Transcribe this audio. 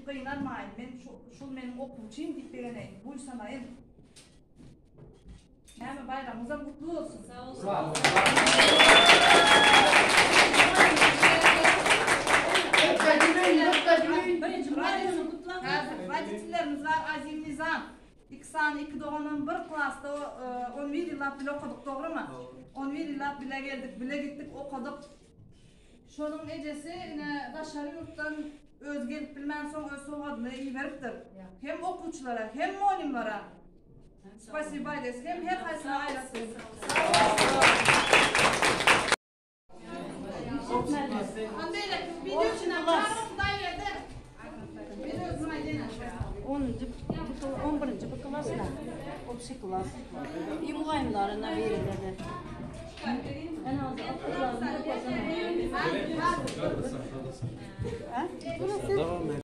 kıynarmayın. Men şul menin okuwçym dip bereneyin. Buysanayın. Hem bayramınız kutlu olsun. Sağ olun. Sağ olun. Raditçilerimiz var, Azim Nizam. 2 sani 2 doğanın bir klasta 11 yıllar bile okuduk, doğru mu? 11 yıllar bile geldik, bile gittik, okuduk. Şunun ecesi daşarı yurttan öz gelip bilmem son öz soğadını iyi veriptir. Hem okuçlara hem muallimlara. Spasiba ederiz. Hem her kaysına ayrasın. Andayla video için çağırın da yerde. Video için aydın. 11. bu klaslar, 30 klas. İmlayımlarına verildi. En az 60'larında